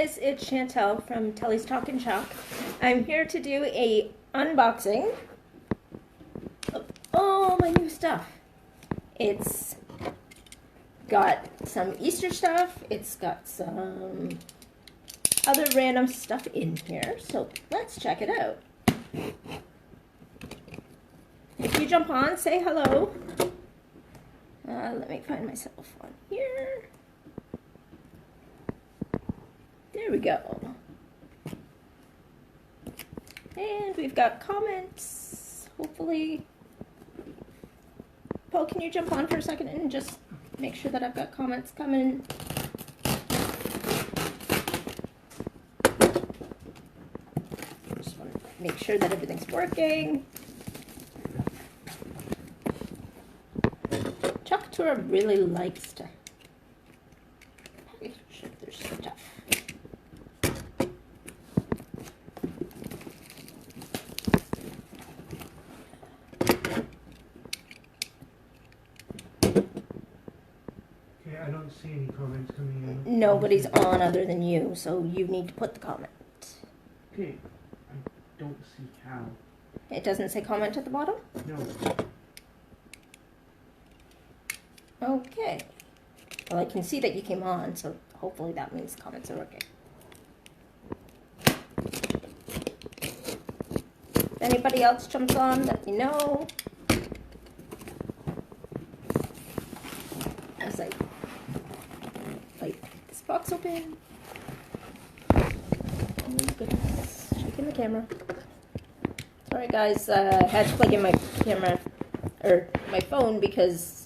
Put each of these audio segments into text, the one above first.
guys, it's Chantel from Telly's Talk and Chalk. I'm here to do a unboxing of all my new stuff. It's got some Easter stuff, it's got some other random stuff in here, so let's check it out. If you jump on, say hello. Let me find myself on here. There we go. And we've got comments, hopefully. Paul, can you jump on for a second and just make sure that I've got comments coming? Just want to make sure that everything's working. Choctaw really likes to package their stuff. I don't see any comments coming in. Nobody's on other than you, so you need to put the comment. Okay, I don't see how. It doesn't say comment at the bottom? No. Okay. Well, I can see that you came on, so hopefully that means the comments are working. If anybody else jumps on, let me know. As I like this box open. Oh goodness, shaking the camera. Sorry guys, I had to plug in my camera, or my phone, because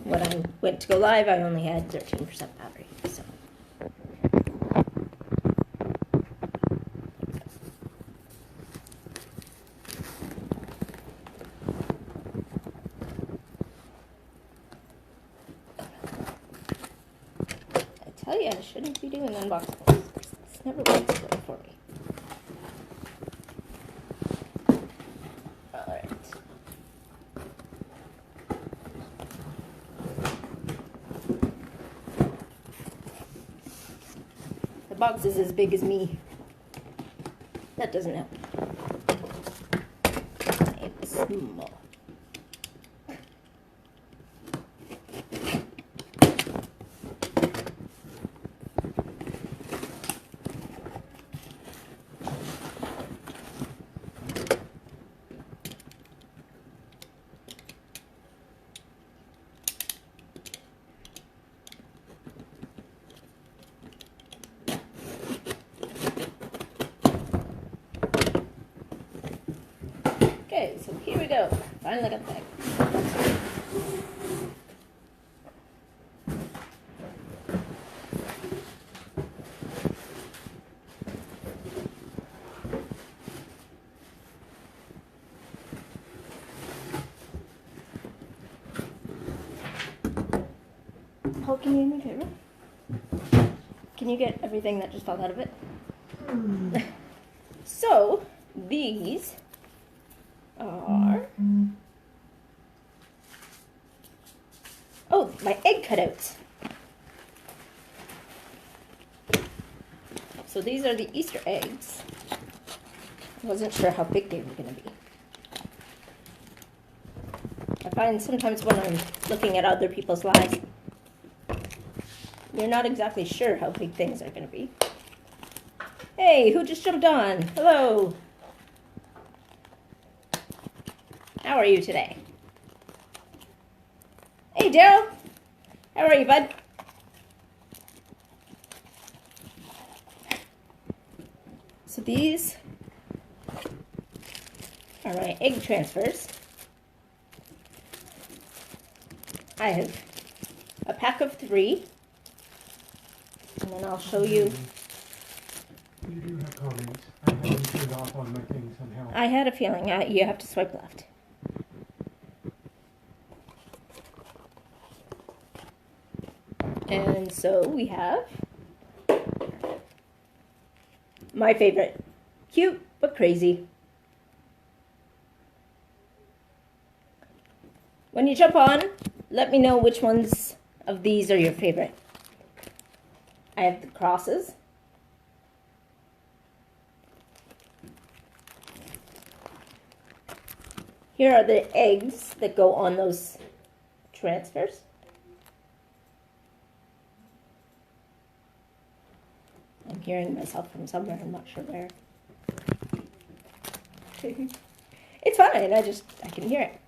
when I went to go live, I only had 13% battery, so. I tell you, I shouldn't be doing unboxings. This never works good for me. Alright. The box is as big as me. That doesn't help. It's small. Okay, so here we go. Finally got the bag. Paul, can you do me a favor? Can you get everything that just fell out of it? So, these are, oh, my egg cutouts. So these are the Easter eggs. I wasn't sure how big they were going to be. I find sometimes when I'm looking at other people's lives, you're not exactly sure how big things are going to be. Hey, who just jumped on? Hello. How are you today? Hey, Daryl. How are you, bud? So these are my egg transfers. I have a pack of 3. And then I'll show you. You do have comments. I have them turned off on my thing somehow. I had a feeling you have to swipe left. And so we have my favorite. Cute but crazy. When you jump on, let me know which ones of these are your favorite. I have the crosses. Here are the eggs that go on those transfers. I'm hearing myself from somewhere, I'm not sure where. It's fine, I can hear it.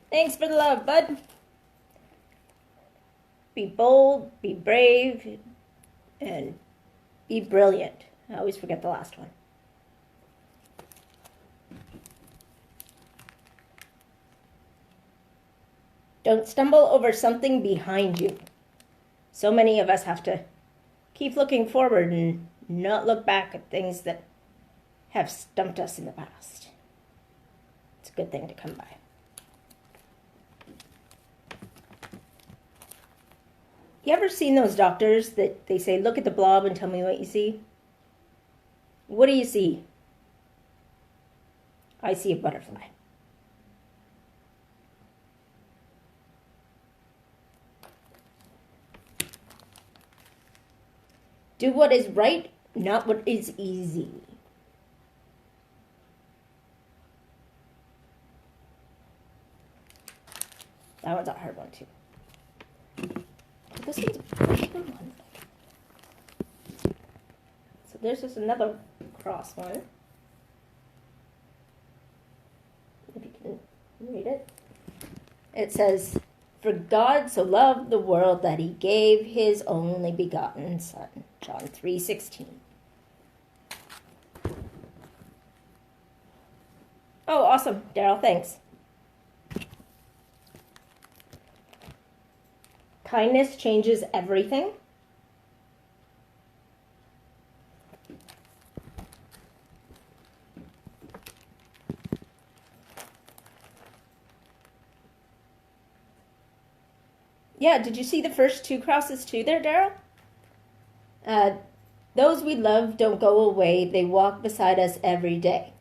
Thanks for the love, bud. Be bold, be brave, and be brilliant. I always forget the last one. Don't stumble over something behind you. So many of us have to keep looking forward and not look back at things that have stumped us in the past. It's a good thing to come by. You ever seen those doctors that they say, look at the blob and tell me what you see? What do you see? I see a butterfly. Do what is right, not what is easy. That one's a hard one too. This one's a bigger one. So there's just another cross one. If you can read it. It says, for God so loved the world that he gave his only begotten Son. John 3:16. Oh, awesome. Daryl, thanks. Kindness changes everything. Yeah, did you see the first two crosses too there, Daryl? Those we love don't go away. They walk beside us every day.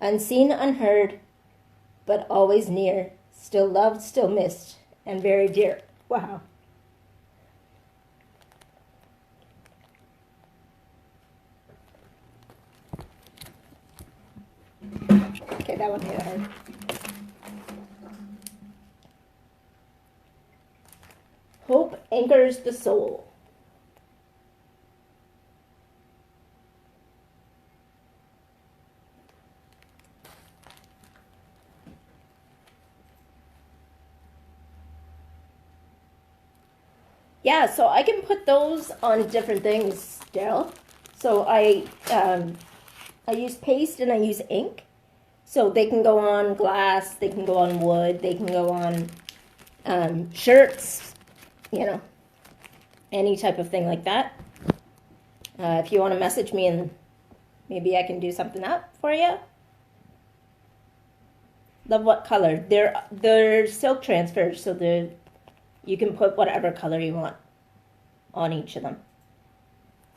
Unseen, unheard, but always near. Still loved, still missed, and very dear. Wow. Okay, that one hit hard. Hope anchors the soul. Yeah, so I can put those on different things, Daryl. So I use paste and I use ink. So they can go on glass, they can go on wood, they can go on shirts, you know, any type of thing like that. If you want to message me and maybe I can do something up for you. Love what color. They're silk transfers, so you can put whatever color you want on each of them.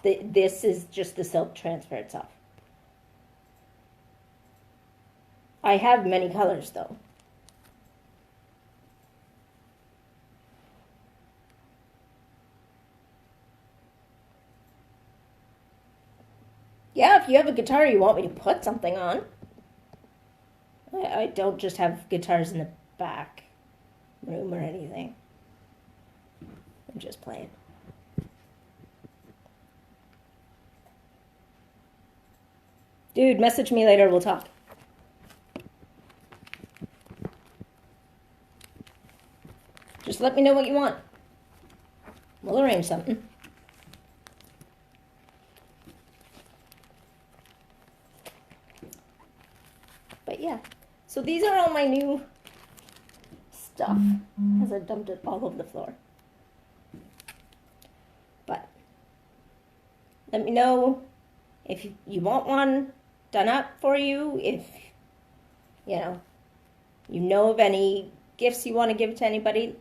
This is just the silk transfer itself. I have many colors though. Yeah, if you have a guitar you want me to put something on. I don't just have guitars in the back room or anything. I'm just playing. Dude, message me later, we'll talk. Just let me know what you want. We'll arrange something. But yeah, so these are all my new stuff as I dumped it all over the floor. But let me know if you want one done up for you, if you know of any gifts you want to give to anybody.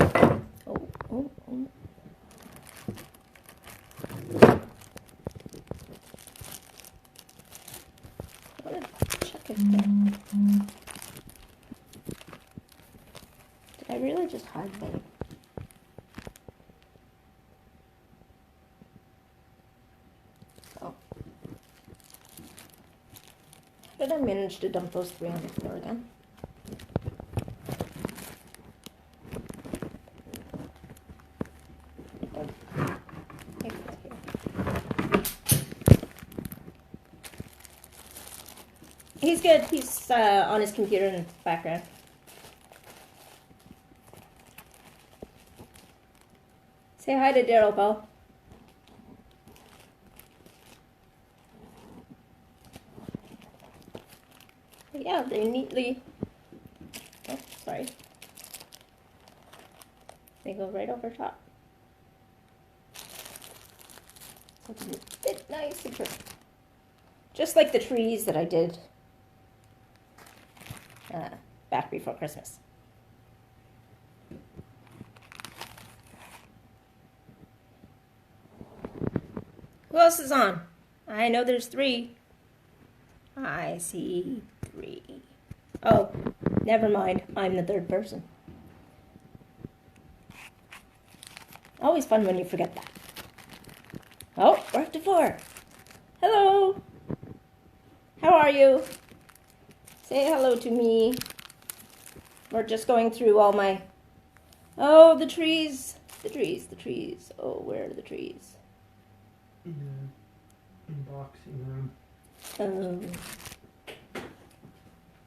Oh. I want to check if did I really just hide them? good. I managed to dump those 3 on the floor again. He's good. He's on his computer in the background. Say hi to Daryl, Paul. Yeah, they neatly. Oh, sorry. They go right over top. So it's a bit nice and pretty. Just like the trees that I did back before Christmas. Who else is on? I know there's 3. I see 3. Oh, never mind. I'm the 3rd person. Always fun when you forget that. Oh, we're up to 4. Hello. How are you? Say hello to me. We're just going through all my... Oh, the trees. The trees, the trees. Oh, where are the trees? In the unboxing room.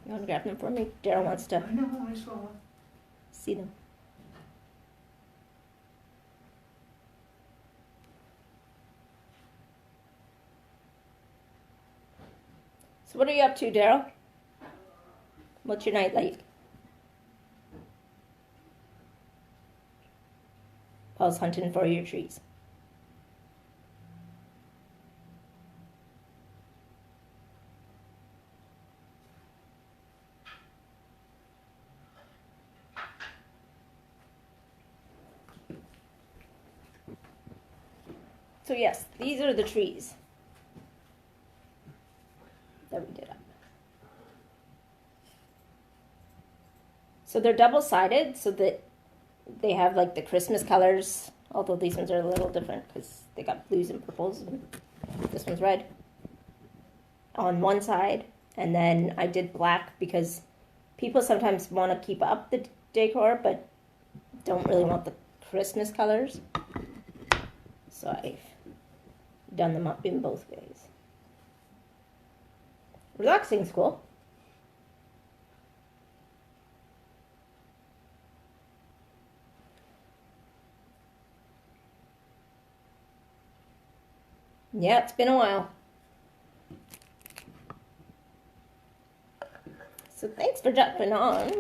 You want to grab them for me? Daryl wants to I know, I saw. see them. So what are you up to, Daryl? What's your night like? Paul's hunting for your trees. So yes, these are the trees that we did up. So they're double-sided so that they have like the Christmas colors, although these ones are a little different because they got blues and purples and this one's red on one side. And then I did black because people sometimes want to keep up the decor but don't really want the Christmas colors. So I've done them up in both ways. Relaxing school. Yeah, it's been a while. So thanks for jumping on.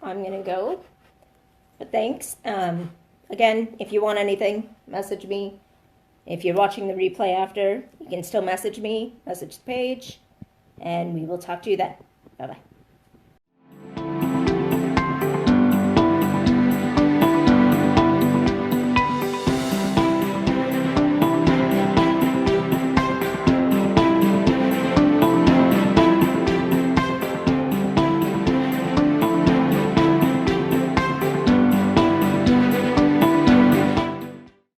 I'm gonna go. But thanks. Again, if you want anything, message me. If you're watching the replay after, you can still message me, message the page, and we will talk to you then. Bye-bye.